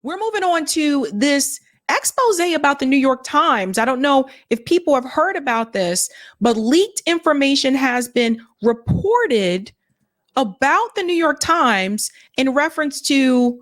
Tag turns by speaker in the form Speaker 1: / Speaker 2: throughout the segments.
Speaker 1: We're moving on to this expose about the New York Times. I don't know if people have heard about this, but leaked information has been reported about the New York Times in reference to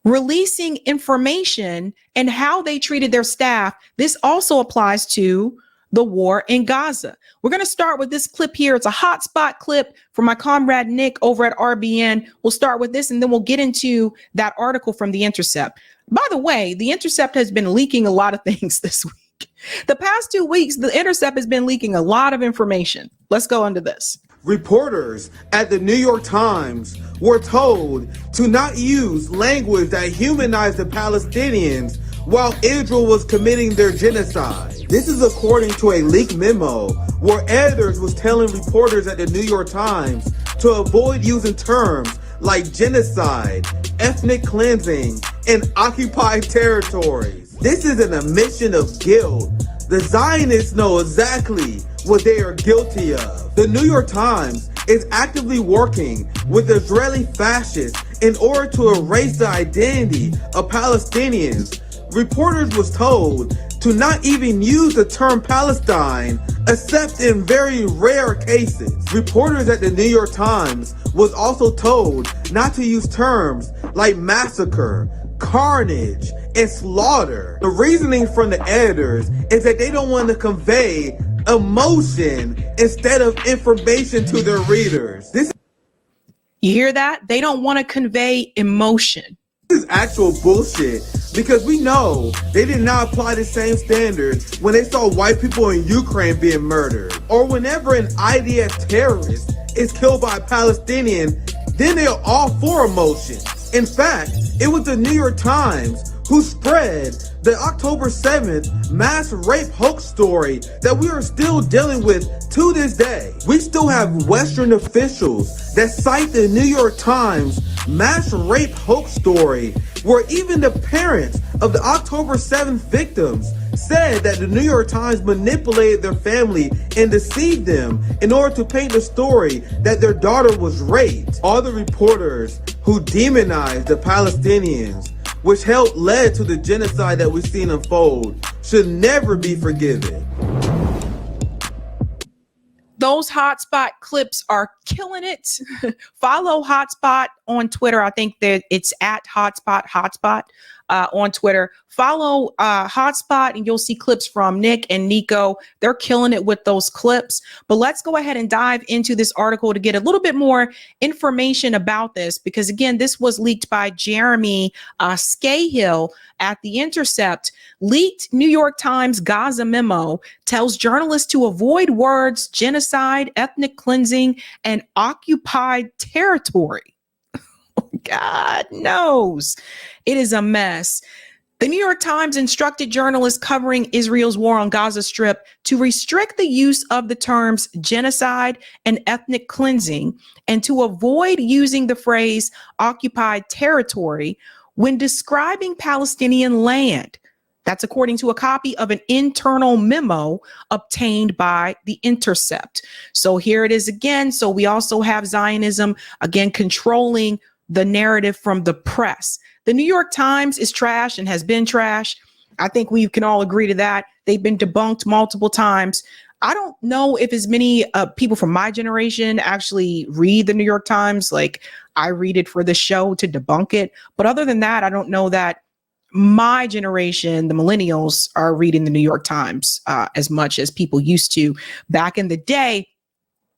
Speaker 1: releasing information and how they treated their staff. This also applies to the war in Gaza. We're going to start with this clip here. It's a hotspot clip from my comrade Nick over at RBN. We'll start with this and then we'll get into that article from The Intercept. By the way, The Intercept has been leaking a lot of things this week. The past 2 weeks, The Intercept has been leaking a lot of information. Let's go into this.
Speaker 2: Reporters at the New York Times were told to not use language that humanized the Palestinians while Israel was committing their genocide. This is according to a leaked memo where editors was telling reporters at the New York Times to avoid using terms like genocide, ethnic cleansing, and occupied territories. This is an admission of guilt. The Zionists know exactly what they are guilty of. The New York Times is actively working with Israeli fascists in order to erase the identity of Palestinians. Reporters was told to not even use the term Palestine except in very rare cases. Reporters at the New York Times was also told not to use terms like massacre, carnage, and slaughter. The reasoning from the editors is that they don't want to convey emotion instead of information to their readers.
Speaker 1: You hear that? They don't want to convey emotion.
Speaker 2: This is actual bullshit because we know they did not apply the same standards when they saw white people in Ukraine being murdered, or whenever an IDF terrorist is killed by a Palestinian, then they're all for emotion. In fact, it was the New York Times who spread the October 7th mass rape hoax story that we are still dealing with to this day. We still have Western officials that cite the New York Times mass rape hoax story, where even the parents of the October 7th victims said that the New York Times manipulated their family and deceived them in order to paint the story that their daughter was raped. All the reporters who demonized the Palestinians, which led to the genocide that we've seen unfold, should never be forgiven.
Speaker 1: Those hotspot clips are killing it. Follow Hotspot on Twitter. I think that it's at hotspot on Twitter. Follow Hotspot and you'll see clips from Nick and Nico. They're killing it with those clips. But let's go ahead and dive into this article to get a little bit more information about this, because again, this was leaked by Jeremy Scahill at The Intercept. Leaked New York Times Gaza memo tells journalists to avoid words genocide, ethnic cleansing, and occupied territory. God knows it is a mess. The New York Times instructed journalists covering Israel's war on Gaza Strip to restrict the use of the terms genocide and ethnic cleansing and to avoid using the phrase occupied territory when describing Palestinian land. That's according to a copy of an internal memo obtained by The Intercept. So here it is again. So we also have Zionism, again, controlling the narrative from the press. The New York Times is trash and has been trash. I think we can all agree to that. They've been debunked multiple times. I don't know if as many people from my generation actually read the New York Times. Like, I read it for the show to debunk it. But other than that, I don't know that my generation, the millennials, are reading the New York Times as much as people used to back in the day.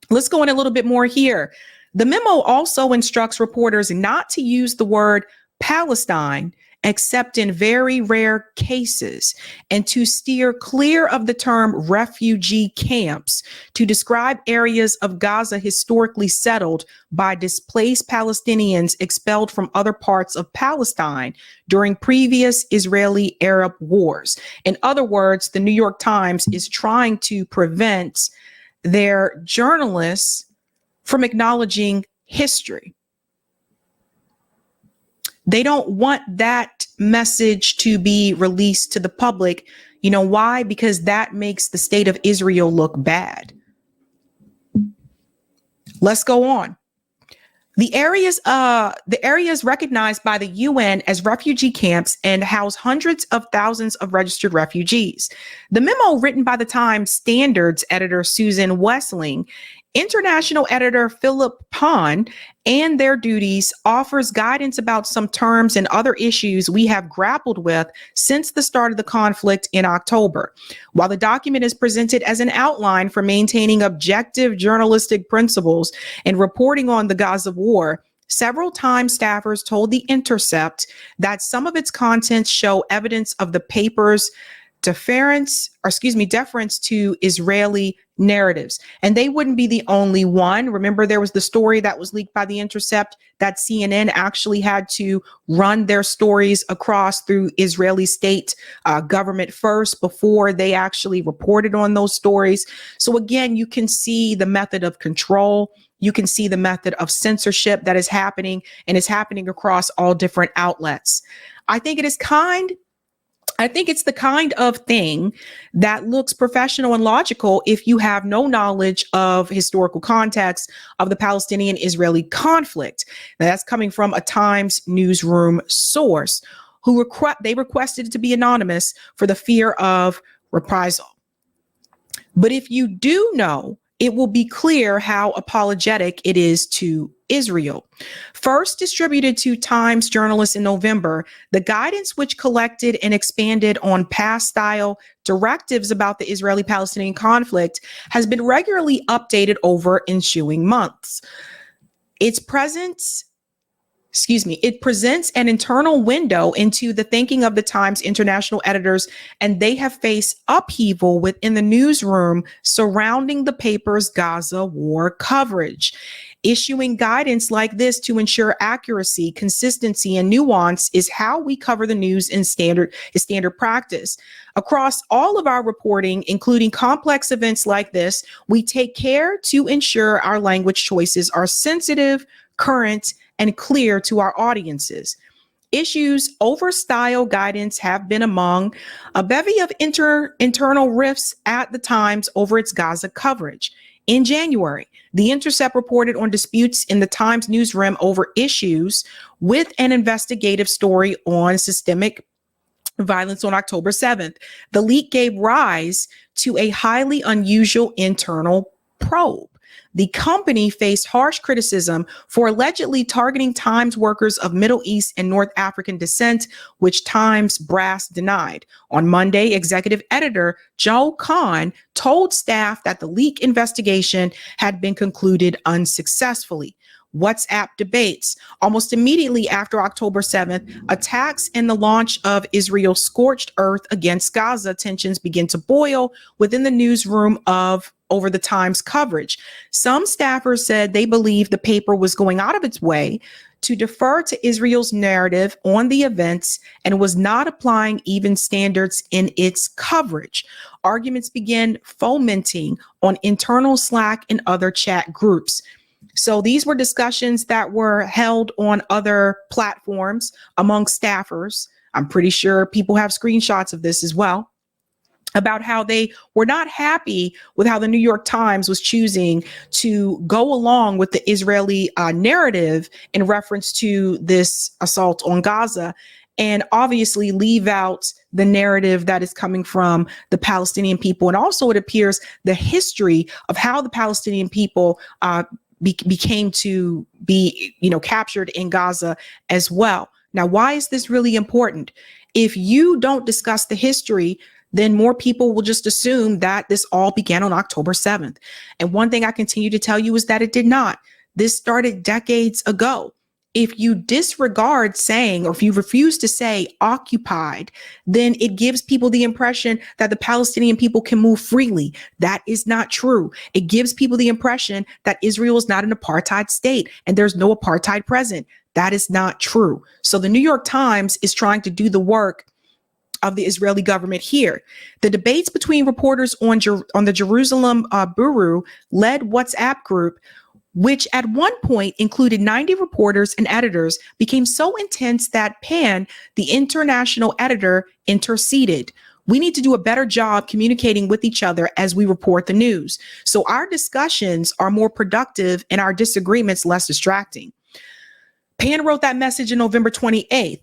Speaker 1: Let's go in a little bit more here. The memo also instructs reporters not to use the word Palestine except in very rare cases, and to steer clear of the term refugee camps to describe areas of Gaza historically settled by displaced Palestinians expelled from other parts of Palestine during previous Israeli-Arab wars. In other words, the New York Times is trying to prevent their journalists from acknowledging history. They don't want that message to be released to the public. You know why? Because that makes the state of Israel look bad. Let's go on. The areas recognized by the UN as refugee camps and house hundreds of thousands of registered refugees. The memo, written by the Times Standards editor Susan Wessling, international editor Philip Pond, and their duties, offers guidance about some terms and other issues we have grappled with since the start of the conflict in October. While the document is presented as an outline for maintaining objective journalistic principles and reporting on the Gaza war, several Times staffers told the Intercept that some of its contents show evidence of the paper's deference to Israeli narratives. And they wouldn't be the only one. Remember, there was the story that was leaked by the Intercept that CNN actually had to run their stories across through Israeli state government first before they actually reported on those stories. So again, you can see the method of control. You can see the method of censorship that is happening, and it's happening across all different outlets. I think it's the kind of thing that looks professional and logical if you have no knowledge of historical context of the Palestinian-Israeli conflict. Now, that's coming from a Times newsroom source who requested to be anonymous for the fear of reprisal. But if you do know, it will be clear how apologetic it is to Israel. First distributed to Times journalists in November, the guidance, which collected and expanded on past style directives about the Israeli-Palestinian conflict, has been regularly updated over ensuing months. It presents an internal window into the thinking of the Times international editors, and they have faced upheaval within the newsroom surrounding the paper's Gaza war coverage. Issuing guidance like this to ensure accuracy, consistency, and nuance is how we cover the news in standard practice. Across all of our reporting, including complex events like this, we take care to ensure our language choices are sensitive, current, and clear to our audiences. Issues over style guidance have been among a bevy of internal rifts at the Times over its Gaza coverage. In January, The Intercept reported on disputes in the Times newsroom over issues with an investigative story on systemic violence on October 7th. The leak gave rise to a highly unusual internal probe. The company faced harsh criticism for allegedly targeting Times workers of Middle East and North African descent, which Times brass denied. On Monday, executive editor Joe Kahn told staff that the leak investigation had been concluded unsuccessfully. WhatsApp debates. Almost immediately after October 7th, attacks and the launch of Israel's scorched earth against Gaza, tensions begin to boil within the newsroom over the Times coverage. Some staffers said they believed the paper was going out of its way to defer to Israel's narrative on the events and was not applying even standards in its coverage. Arguments began fomenting on internal Slack and other chat groups. So these were discussions that were held on other platforms among staffers. I'm pretty sure people have screenshots of this as well, about how they were not happy with how the New York Times was choosing to go along with the Israeli narrative in reference to this assault on Gaza, and obviously leave out the narrative that is coming from the Palestinian people. And also, it appears the history of how the Palestinian people became to be, captured in Gaza as well. Now, why is this really important? If you don't discuss the history, then more people will just assume that this all began on October 7th. And one thing I continue to tell you is that it did not. This started decades ago. If you disregard saying, or if you refuse to say occupied, then it gives people the impression that the Palestinian people can move freely. That is not true. It gives people the impression that Israel is not an apartheid state and there's no apartheid present. That is not true. So the New York Times is trying to do the work of the Israeli government here. The debates between reporters on the Jerusalem Bureau-led WhatsApp group, which at one point included 90 reporters and editors, became so intense that Pan, the international editor, interceded. We need to do a better job communicating with each other as we report the news, so our discussions are more productive and our disagreements less distracting. Pan wrote that message in November 28th.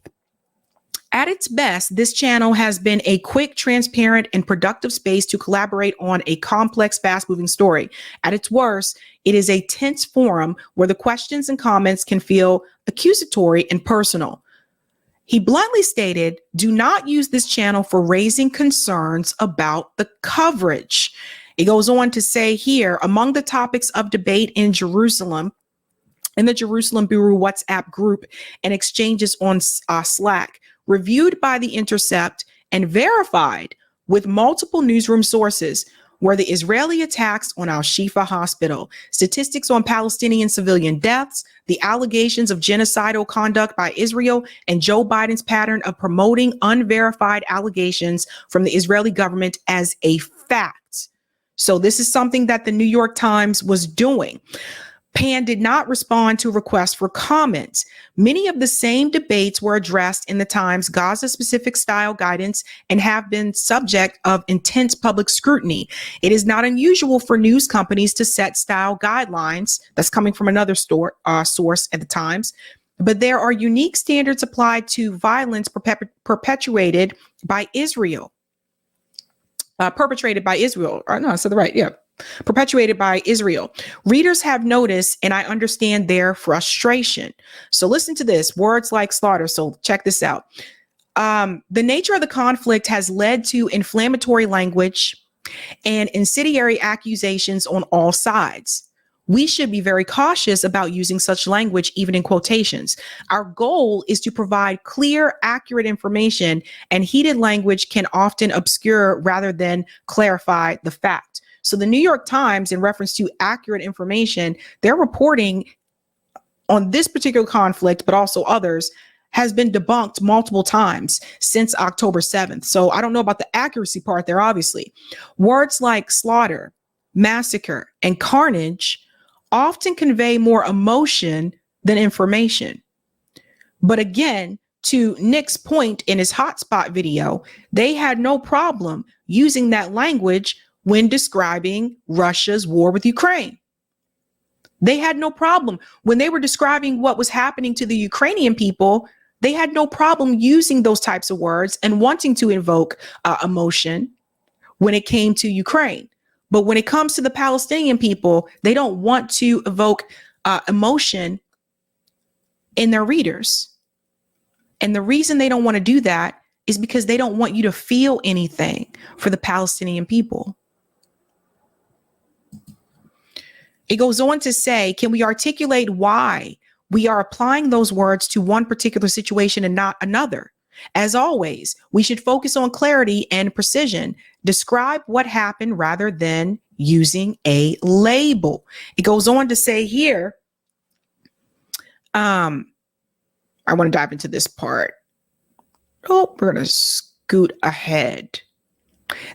Speaker 1: At its best, this channel has been a quick, transparent, and productive space to collaborate on a complex, fast-moving story. At its worst, it is a tense forum where the questions and comments can feel accusatory and personal. He bluntly stated, do not use this channel for raising concerns about the coverage. It goes on to say here, among the topics of debate in Jerusalem, in the Jerusalem Bureau WhatsApp group and exchanges on Slack, reviewed by the Intercept and verified with multiple newsroom sources, were the Israeli attacks on Al-Shifa Hospital, statistics on Palestinian civilian deaths, the allegations of genocidal conduct by Israel, and Joe Biden's pattern of promoting unverified allegations from the Israeli government as a fact. So this is something that the New York Times was doing. Pan did not respond to requests for comments. Many of the same debates were addressed in the Times Gaza-specific style guidance and have been subject of intense public scrutiny. It is not unusual for news companies to set style guidelines. That's coming from another source at the Times. But there are unique standards applied to violence perpetrated by Israel. Perpetrated by Israel. No, I said the right. Yeah. Perpetuated by Israel. Readers have noticed, and I understand their frustration. So listen to this, words like slaughter. So check this out. The nature of the conflict has led to inflammatory language and incendiary accusations on all sides. We should be very cautious about using such language, even in quotations. Our goal is to provide clear, accurate information, and heated language can often obscure rather than clarify the fact. So the New York Times, in reference to accurate information, they're reporting on this particular conflict, but also others, has been debunked multiple times since October 7th. So I don't know about the accuracy part there, obviously. Words like slaughter, massacre, and carnage often convey more emotion than information. But again, to Nick's point in his hotspot video, they had no problem using that language when describing Russia's war with Ukraine. They had no problem when they were describing what was happening to the Ukrainian people. They had no problem using those types of words and wanting to invoke emotion when it came to Ukraine. But when it comes to the Palestinian people, they don't want to evoke emotion in their readers. And the reason they don't want to do that is because they don't want you to feel anything for the Palestinian people. It goes on to say, can we articulate why we are applying those words to one particular situation and not another? As always, we should focus on clarity and precision. Describe what happened rather than using a label. It goes on to say here, I want to dive into this part. Oh, we're going to scoot ahead.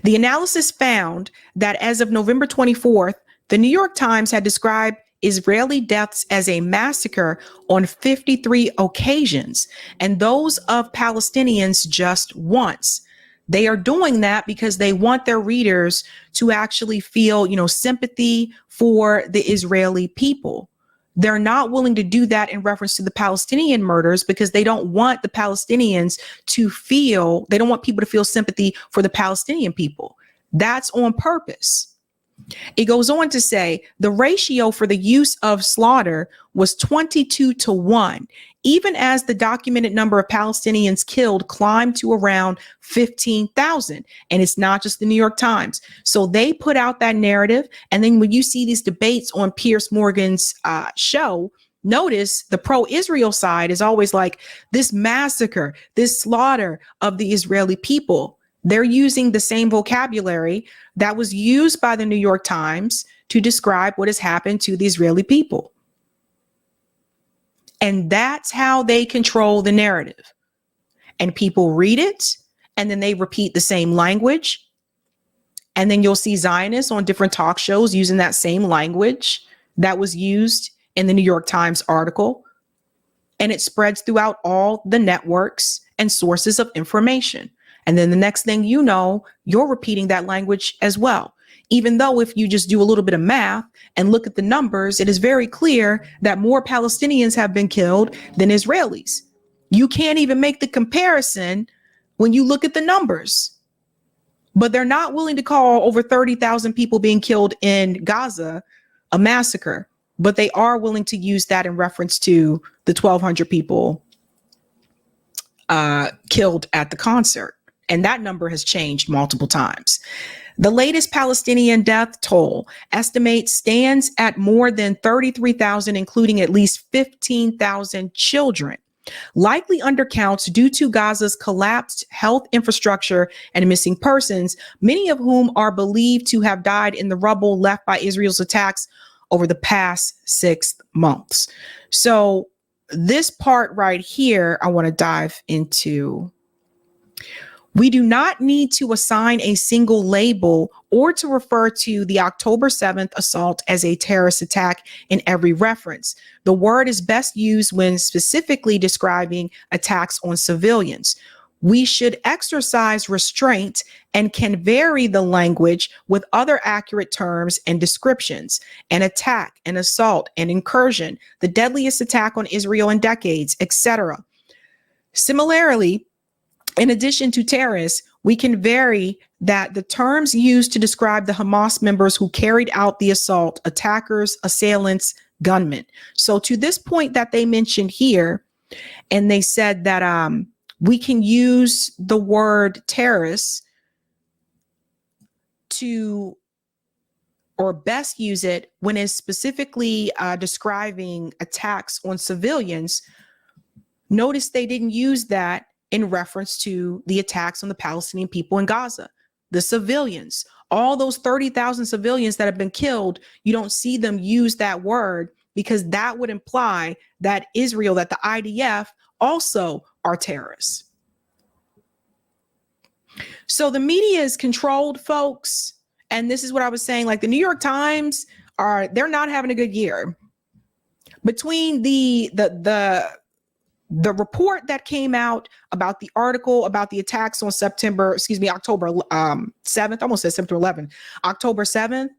Speaker 1: The analysis found that as of November 24th, the New York Times had described Israeli deaths as a massacre on 53 occasions, and those of Palestinians just once. They are doing that because they want their readers to actually feel, sympathy for the Israeli people. They're not willing to do that in reference to the Palestinian murders because they don't want the Palestinians they don't want people to feel sympathy for the Palestinian people. That's on purpose. It goes on to say the ratio for the use of slaughter was 22-1, even as the documented number of Palestinians killed climbed to around 15,000. And it's not just the New York Times. So they put out that narrative. And then when you see these debates on Piers Morgan's show, notice the pro-Israel side is always like this massacre, this slaughter of the Israeli people. They're using the same vocabulary that was used by the New York Times to describe what has happened to the Israeli people. And that's how they control the narrative. And people read it, and then they repeat the same language. And then you'll see Zionists on different talk shows using that same language that was used in the New York Times article. And it spreads throughout all the networks and sources of information. And then the next thing you know, you're repeating that language as well. even though if you just do a little bit of math and look at the numbers, it is very clear that more Palestinians have been killed than Israelis. You can't even make the comparison when you look at the numbers. But they're not willing to call over 30,000 people being killed in Gaza a massacre, but they are willing to use that in reference to the 1,200 people killed at the concert. And that number has changed multiple times. The latest Palestinian death toll estimate stands at more than 33,000, including at least 15,000 children, likely undercounts due to Gaza's collapsed health infrastructure and missing persons, many of whom are believed to have died in the rubble left by Israel's attacks over the past 6 months. So this part right here, I want to dive into. We do not need to assign a single label or to refer to the October 7th assault as a terrorist attack in every reference. The word is best used when specifically describing attacks on civilians. We should exercise restraint and can vary the language with other accurate terms and descriptions: an attack, an assault, an incursion, the deadliest attack on Israel in decades, etc. Similarly, in addition to terrorists, we can vary that the terms used to describe the Hamas members who carried out the assault: attackers, assailants, gunmen. So to this point that they mentioned here, and they said that we can use the word terrorists to, or best use it when it's specifically describing attacks on civilians. Notice they didn't use that in reference to the attacks on the Palestinian people in Gaza, the civilians, all those 30,000 civilians that have been killed. You don't see them use that word because that would imply that Israel, that the IDF also are terrorists. So the media is controlled, folks. And this is what I was saying, like the New York Times they're not having a good year. Between the report that came out about the article about the attacks on October 7th, almost said September 11th, October 7th,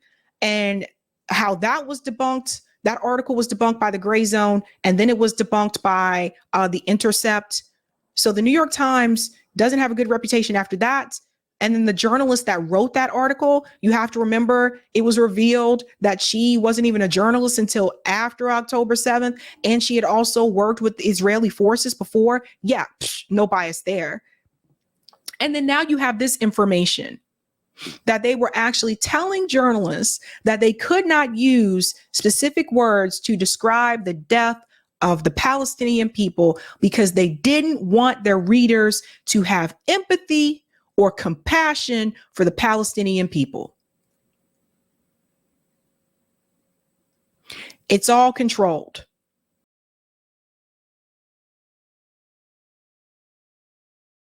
Speaker 1: and how that was debunked. That article was debunked by the Gray Zone, and then it was debunked by the Intercept. So the New York Times doesn't have a good reputation after that. And then the journalist that wrote that article, you have to remember, it was revealed that she wasn't even a journalist until after October 7th. And she had also worked with the Israeli forces before. Yeah, no bias there. And then now you have this information that they were actually telling journalists that they could not use specific words to describe the death of the Palestinian people because they didn't want their readers to have empathy or compassion for the Palestinian people. It's all controlled.